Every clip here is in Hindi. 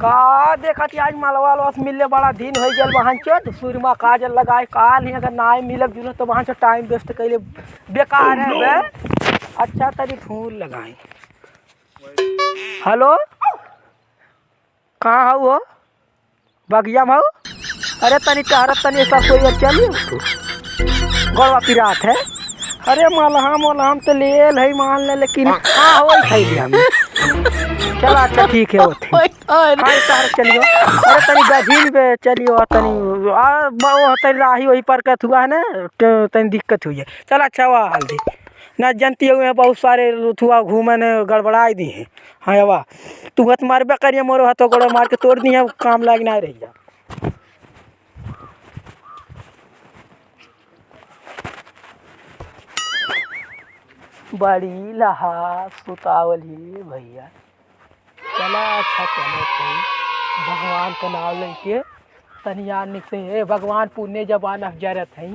का देखा थी आज मालवा वास मिलने बड़ा दिन हो गया वहाँ चल सूरमा काजल लगाए काल नहीं अगर ना मिलब जुल तो वहाँ से टाइम वेस्ट कैले बेकार है बे। अच्छा तरी फूल लगाए। हेलो कहाँ हो बगिया में हो? अरे तनी टहरत तनी सब कोई चलिए तू गड़वा पिरात है। अरे मलहम तो ले है मान ले लेकिन हाँ हो थैली हम चला। अच्छा ठीक है वो चलियो। अरे तनी गझीन पे चलियो तनी राही वही पर कत हुआ है ना तनी दिक्कत हुई है। चल अच्छा हुआ हल्दी ना जनती हुए हैं बहुत सारे लुथुआ घूमे ने गड़बड़ाई दी है। हाँ वाह तू हथ मारबे करिए मोरो हाथों गोड़ो मार के तोड़ दी है काम लाग ना रही जा। बड़ी लहा सुतावल ही भैया चला। अच्छा चलो भगवान का नाम लेके तनिया निकले भगवान पुण्य जबान अफजरत है।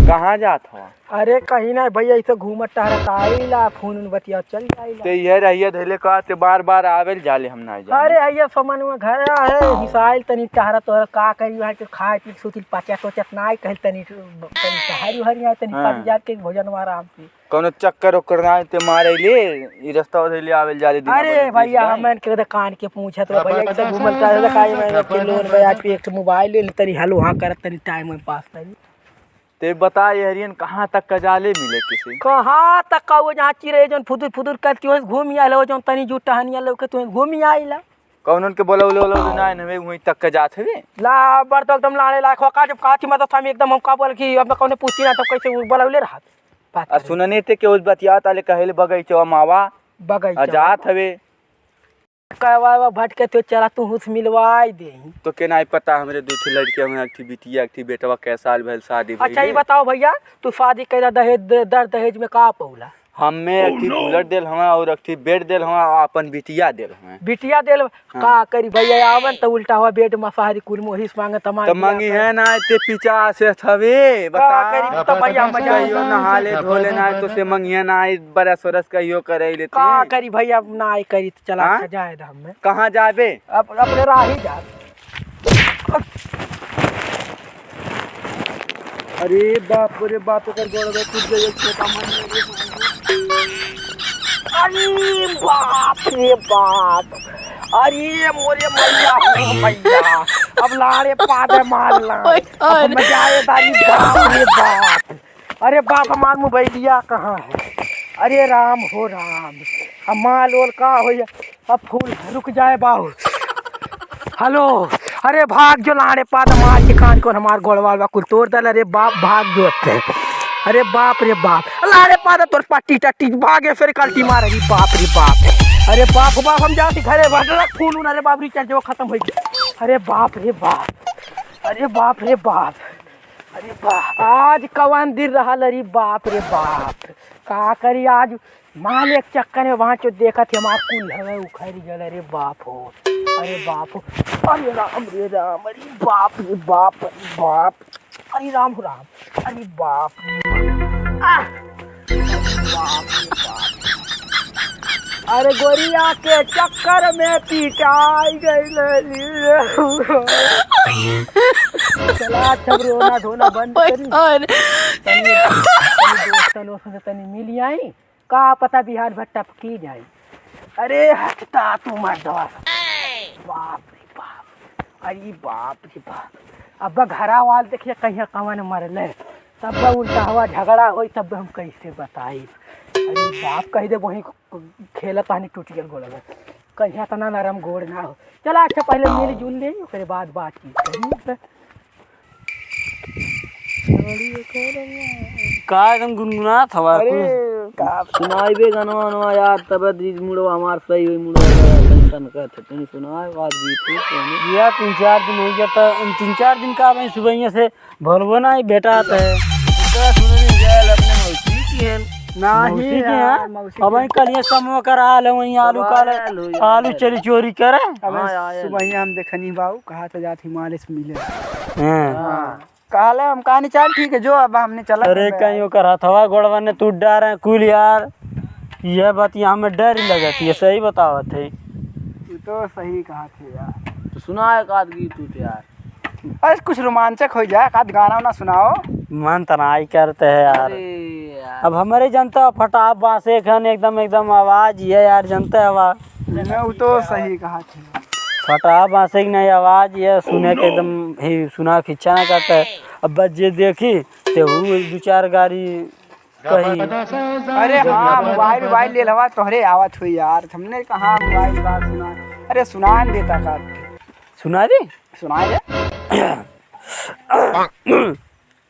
कहाँ जात हो? अरे कहीं ना भैया ऐसे घूमत टहरत आइला फोन बतिया चल जाइला। ते ये रहिए धैले का ते बार आवेल जाले हम ना जा। अरे भैया समन में घर है हिसाइल तनी टहरत और का करी वहां के खाए पी सुतिल पाचक वचक नाई कहल तनी टहरी हरी आए तनी पानी जा के भोजन आराम से कोनो चक्कर ओकर ना ते मारे ले ई रास्ता धैले आवेल जाले दिन। अरे भैया हमन के दुकान के पूछत भैया ऐसे घूमल का काई में के लोन ब्याज पे एक मोबाइल ले तनी हेलो हां करत तनी टाइम में पास तनी। ते बता हरियन कहाँ तक का जाले मिले किसी कहाँ तक का वो जहाँ चिरे जन फुदुर करती हो घूम आइल हो जन तनी जुटा हनिया लोग तू घूम आइला कौन के बोला ना हमें वहीं तक का जात है ला बर तो एकदम लाने लायक का जब काती मतलब हम एकदम हम का बोल कि अब कौन पूछती ना तो कैसे बोलौले रहत। और सुनने ते के उस बतिया ताले कहले बगैचे मावा बगैचा जात हवे कहवा भटके तो चला तू हुस मिलवाई दे तो के नहीं पता हमरे दूसरी लड़की में एक्टिविटी एक्टिव बेटवा कै साल भइल शादी। अच्छा ये बताओ भैया तू शादी कैला दहेज में का पौला? हमें एक्टिव बुलेट देल हमें और एक्टिव बेड देल हमें अपन बिटिया देल हमें बिटिया देल। हाँ। का करी भैया आवन तो उल्टा हुआ बेड मसाहरी कुल मोहिस मांगे तो मांगी है ना ते पीछा से थवे बता करी तो भैया मजा कहियो नहाले धोले ना तो से मंगिया ना बरस वरस कहियो करे लेते का करी भैया ना करी तो चला हाँ? जाए हम कहां जाबे अब अपने राही जा। अरे बाप रे बाप कर गोड़ में कूद गई छोटा मन। अरे बाप रे बाप अरे मोरे मैया अब लारे पादे मार ला मजा आए दारी बाप रे बाप। अरे बाप हमार मोबाइलिया कहाँ है? अरे राम हो राम अब माल ओल का हो अब फूल रुक जाए बाबू। हेलो अरे भाग जो लारे पाद मार के कान को हमार गोड़वाल कुल तोड़ दल। अरे बाप भाग जो अरे बाप रे बाप लारे पादा तोर पट्टी टट्टी भागे फिर कल्टी मार रही बाप रे बाप। अरे बाप हम जाती घरे भटक खून अरे बाप रिचार्ज वो खत्म हो गया। अरे बाप रे बाप अरे बाप रे बाप अरे बाप आज कवन दिन रहा अरे बाप रे बाप का करी आज माल एक चक्कर में वहाँ जो देखा थे हमारा कुल हवे उखड़ गल। अरे बाप हो अरे बाप हो अरे राम रे राम अरे बाप रे बाप अरे बाप अरे राम हो राम अरे बाप अरे गोरिया के चक्कर में पिटाई गई। चला सब रोना धोना बंद करी दोस्तों से तनी मिल आई का पता बिहार भट्टा की जाए। अरे हटता तू मर्दवा बाप रे बाप अरे बाप रे बाप अब घरा वाल देखिए कहीं कवन मरले तब उल्टा हुआ झगड़ा हो तब हम कैसे बताई। अरे बाप कह दे वहीं खेला पानी टूट गया गोड़ में कहीं तना नरम गोड़ ना हो। चला अच्छा पहले मिल जुल ले फिर बाद बातचीत करी। का एकदम गुनगुना था का सुनाइबे गाना यार तब मुड़ो हमार सही हुई मुड़ो टेंशन का थे सुनाए बात गीत या 3-4 दिन हो गया था 3-4 दिन का मैं सुबह से भरबो ना बेटा आता है सुनने जाए अपने मौसी की है मौसी के यहाँ अब वहीं कल ये समूह करा ले वहीं आलू काले आलू चोरी चोरी करे। सुबह हम देखनी बाबू कहा था जात हिमालय से मिले। हाँ। कहा ले हम कहानी चल ठीक है जो अब हमने चला। अरे कहीं करा था गोड़वा ने तू डर है कुल यार ये बात यहाँ में डर ही लगती है। सही बतावा थे तू तो सही कहा थे यार। तो सुना एक आध गीत तू यार अरे कुछ रोमांचक हो जाए आध गाना वाना सुनाओ। मन तनाई करते है यार। अब हमारे जनता फटा बासे खन एकदम एकदम आवाज ये यार जनता है आवाज। वो तो सही कहा थे। फटा बासे की नहीं आवाज ये सुने के एकदम ही सुना की इच्छा ना करता है। अब बच्चे देखी तो वो दो चार गाड़ी कही। अरे हाँ मोबाइल मोबाइल ले लवा तोहरे आवाज हुई यार। हमने कहा मोबाइल बात सुना। अरे सुना देता का सुना दी सुना दे।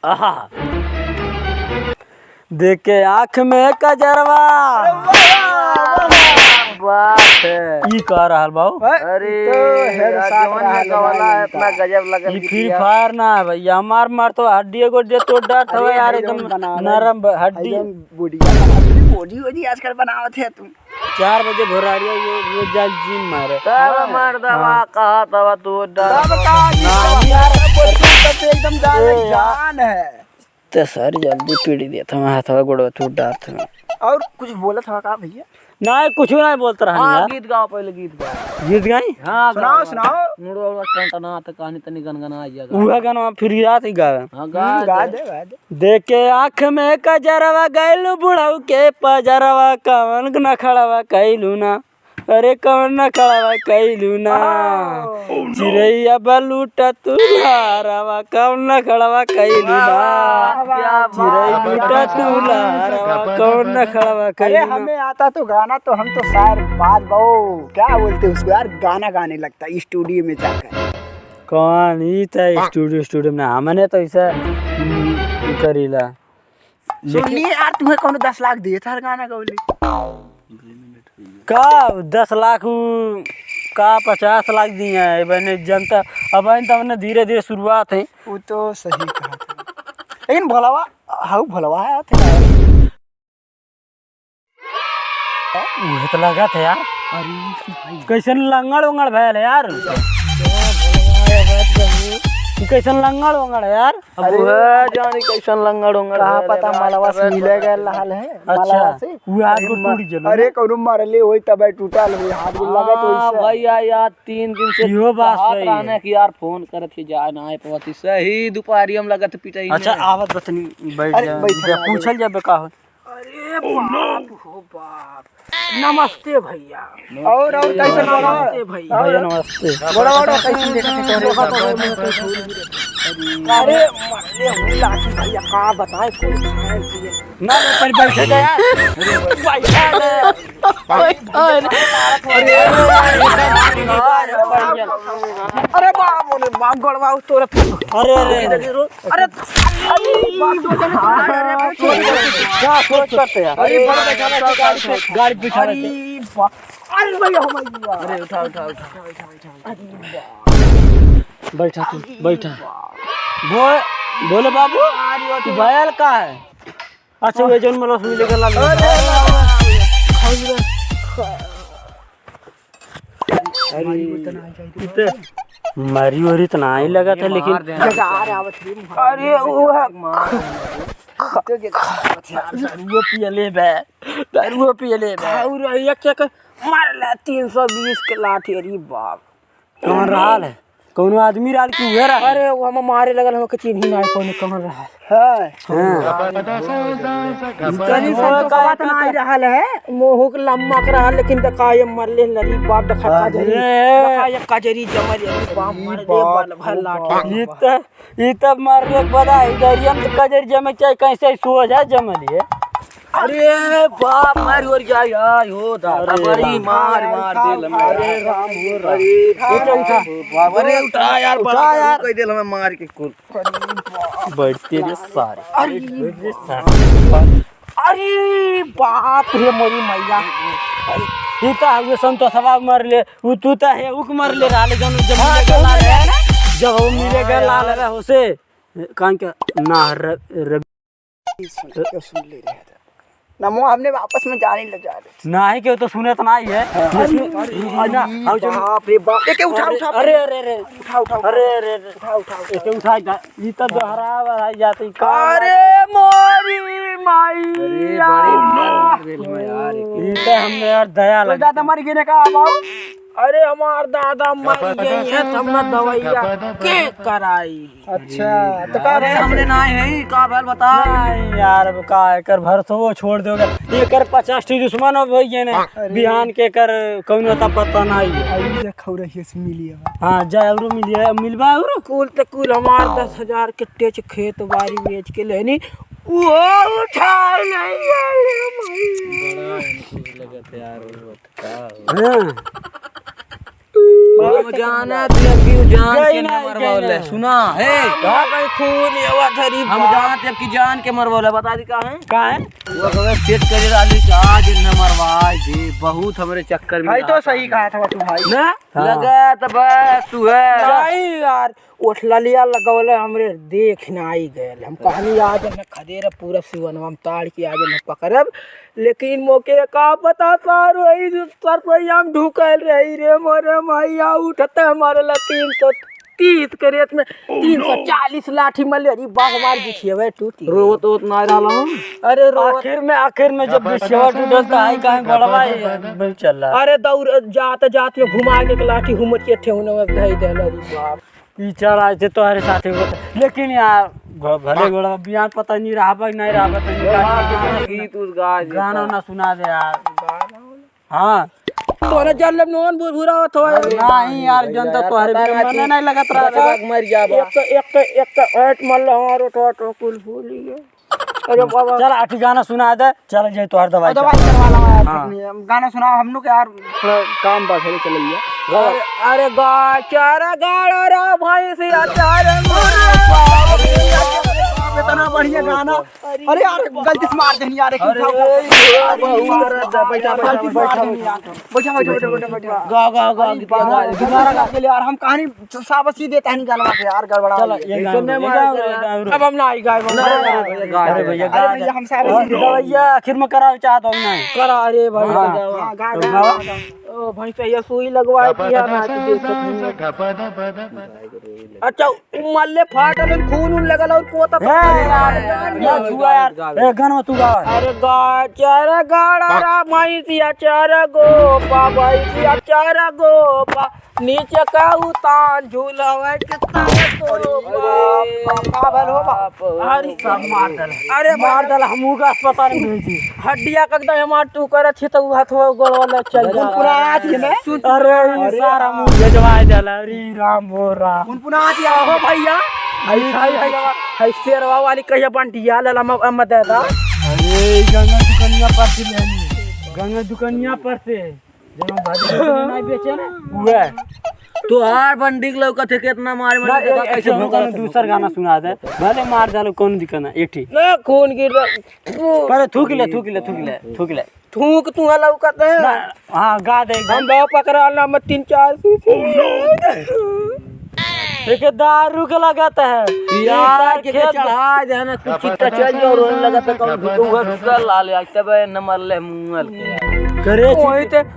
आहा देख के आँख में कजरवा बात है ई कह रहा बाबू। अरे इतना गजब लगा। फ्री फायर ना है भैया हमार मार तो हड्डी गोड्डी तोड़ डाट हो यार एकदम नरम हड्डी बॉडी वॉडी आजकल बनावत है तुम। 4 बजे भोरारिया ये जल जिम मारे तब मार दवा कहा तब तो एकदम जान है। तो सर जल्दी पीड़ी देता मैं हाथ गोड़ टूट डाट था। और कुछ बोला था का भैया? नहीं कुछ नहीं बोलता रहा यार। गीत गाओ पहले गीत गाओ। गीत गाई हाँ सुनाओ सुनाओ। मुड़ो टंटना त कहानी तनी गनगना आइया उहा गाना फिर रात ही गावे। हां गा दे। देख के आँख में कजरवा गैलू बुढ़ाऊ के पजरवा कवन न खड़ावा कैलू ना। अरे कवन न खड़ावा कैलू ना चिड़ैया बलूटा तू लारवा कवन न खड़ावा कैलू ना चिड़ै लूटा तू लारवा कवन न खड़ावा अरे कैलू ना। हमें आता तो गाना तो हम तो शायर बात बहु क्या बोलते उसको यार गाना गाने लगता है स्टूडियो में जाकर। कौन ही था स्टूडियो में हमने तो ऐसा करीला। सुनिए यार तुम्हें कौन 10 लाख दिए था गाना गौली का 10 लाख का 50 लाख दिए हैं मैंने जनता। अब हमने धीरे धीरे शुरुआत है। वो तो सही कहा था लेकिन भलावा हाउ भलावा है वो तो लगा था यार। कैसन लंगड़ उंगड़ भैल है यार कैसन लंगड़ उंगड़ है यार। अब जानी कैसन लंगड़ उंगड़ कहा पता मालवा से मिले गए लाल है। अच्छा वो हाथ को टूट जलो। अरे कौन मारले होई तब टूटल होई हाथ को लगा तो इससे भैया यार 3 दिन से यो बात सही रहने की यार फोन करत के जाए ना आए पवती सही दोपहरी हम लगत पिटाई। अच्छा आवत बतनी बैठ जा पूछल जाबे का हो। अरे बाप हो बाप नमस्ते भैया। और कैसे नमस्ते भैया। भैया नमस्ते। बड़ा बड़ा कैसे देखते तोरे अरे मरले हो लाठी भैया का बताए कोई खाए पिए ना पर बैठ जा यार पैसा अरे बाप रे बाप गड़वा तोरे। अरे अरे अरे क्या सोच करते हैं। अरे गाड़ी पिछा अरे भैया भैया अरे उठा बैठा तू बैठा बोले बाबू तू भयल का है। अच्छा ये जन मतलब सुन लेकर लाल मरी वरी तो ना ही लगा था लेकिन अरे दारू पियले और एक मार ले 320 के लाठी। अरे बाप कौन रहा है कौन आदमी राल की उहे रहा। अरे वो हम मारे लगल हम चिन्ह ही नहीं कौन कौन रहा है। तनी सब तो बात नहीं रहल है मोह के लम्मा के रहल लेकिन दकाय मरले लरी बाप दखा दकाय कजरी जमर अरे बाप मार दे बल भल लाठी। ये तब मारने के बाद इधर हम कजर जमे चाहे कैसे सो जा जमलिए। अरे बाप मार और जा यार हो दादा बड़ी मार दिल में। अरे राम हो अरे उठा यार कह दिल हमें मार के कुल बैठते रे सारे। अरे बाप रे मोरी मैया ये तो हुए संतोषवा मर ले वो तू तो है उक मर ले रहा जब लाल है जब वो मिलेगा लाल है उसे कान के ना सुन ले रहे थे नमो हमने वापस में जाने लग जा रहे नहीं क्यों तो सुने तो नहीं है बाप रे बाप एके उठा उठा अरे अरे अरे उठा उठा अरे अरे उठा उठा एके उठा ई तो दोहरा बराई जाती अरे मोरी मैया ई तो हमने यार दया तो लग दादा मर गए का बाबू अरे हमार दादा मर गई है हमने दवाइया के कराई अच्छा तो का हमने ना है का भल बता नहीं यार अब का कर भरसो वो छोड़ दोगे ये कर 50 टी दुश्मन हो गए ने बिहान के कर कौनो ता पता नहीं है आई खौरा हिस मिली है हां जा एवरो मिलबा एवरो कुल तो कुल हमार 10,000 के टेच खेत बाड़ी बेच के लेनी वो उठा नहीं लगत यार हां हम जाना तब की जान के न मरवाले सुना हे का भाई खून एवा धरी हम जानते अब की जान के मरवाले बता दी का है वो वो सेट करे डाली आज न मरवाए दे बहुत हमरे चक्कर में भाई तो सही कहा था तू भाई ना लगा त बस तू है नहीं यार ओठला लिया लगवले हमरे देख ना आई गए हम कहानी आज न खदेर पूरा सिवन हम ताड़ के आज न पकड़ब लेकिन मोके का पता सार वही सर पे हम ढुकल रही रे मोरे मैया उठते हमारे ला 330 के रेत में 340 लाठी मलेरी बाघ मार दिखिए वे टूटी रो तो उतना डाला हूं अरे रो आखिर में जब सेवा टूटता है कहां गड़वा है चल रहा अरे दौड़ जाते जाते घुमा के लाठी हुमत के ठेहुने में धई देला रे बाप पीछा आए थे तुम्हारे साथ लेकिन यार भले गोड़ा बियान पता नहीं रहा गीत उस गा गाना ना सुना दे यार हाँ तोरा जल नॉन बुरा होत हो नहीं यार जनता तुम्हारे मन नहीं लगत रहा मर जा एक ऐट मल हमारो टोटो कुल भूल गए अरे बाबा चल आठी गाना सुना दे चल जाए तुम्हार दवाई करवा ला यार गाना सुनाओ हम लोग यार थोड़ा काम बढ़े चलिए अरे गा चारा गाड़ा रा भाई से चारा इतना बढ़िया गाना अरे यार गलती से मार देनी यार गा गा गा दोबारा गा के लिए यार हम कहानी साबसी देता है गाना पे यार गड़बड़ा अब हम ना आई गाय अरे भैया हम साबसी दवाइया आखिर में कराओ चाहता हूँ नहीं करा अरे भाई ओ भाई से ये सुई लगवाए किया ना अच्छा मल्ले फाटल खून उन लगल और पोता यार छुआ यार ए गाना तू गा अरे गा चारा गाड़ा रा माई सिया चारा गोपा भाई सिया चारा गोपा नीचे का उतान झूलावे कितना पागल हो बाप अरे सब मार दल अरे मार दल हमू का अस्पताल में भेजी हड्डियां कगदा हमार टू करे छे तो हाथ गोड़ वाला चल जा पूरा आज में अरे सारा मुंह भेजवाए दला रे राम हो राम कौन पुना आज हो भैया हाय शेरवा वाली कहिया बंटिया लला मत देता अरे गंगा दुकानिया पर से लेनी गंगा दुकानिया पर से जब भाजी नहीं बेचे ना हुआ तो हर बंडी लौका थे कितना मार मार देखा कैसे भोगा दूसरा गाना सुना दे भले मार डालो कौन दिखना एक ठीक ना खून गिर पर थूक ले थूक तू लौकत है हां गा दे हम बाव पकड़ा ना मत 3-4 एक दारू का लगाता है यार के चढ़ा जाना कुछ चिट्टा चल जो रोने लगा तो कौन भूखा ला ले तब नंबर ले मुंगल के करे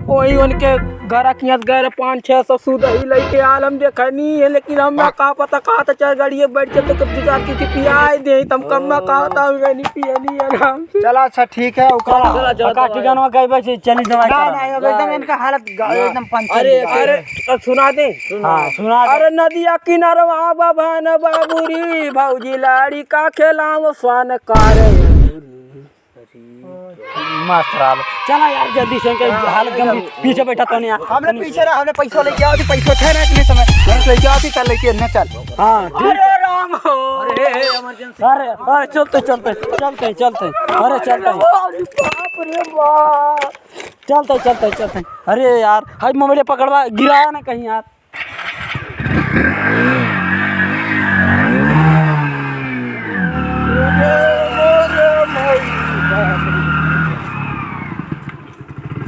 वही उनके घर किया गए 500-600 सूद ही लेके आलम देखनी है लेकिन हम ना का पता कहा था चार गाड़ी बैठ के तो गुजरात की पियाई दे तुम कम ना कहा था नहीं पियनी है नाम चला अच्छा ठीक है चला काटी गाना गाइबे से चली दवाई नहीं एकदम इनका हालत एकदम पंचर अरे सुना दे हां सुना अरे नदिया किनारवा बाबा बाबूरी भौजी लाड़ी का खेलाव स्वान कार मास्टर चला यार जल्दी से के हालत गंभीर पीछे बैठा तो नहीं हमने पीछे रहा हमने पैसा लेके आओ पैसा थे ना इतने समय लेके आओ कल लेके न चल हां अरे राम हो अरे इमरजेंसी अरे चलते अरे चलते बाप रे बाप चलते अरे यार हाय मोबाइल पकड़वा गिराया ना कहीं यार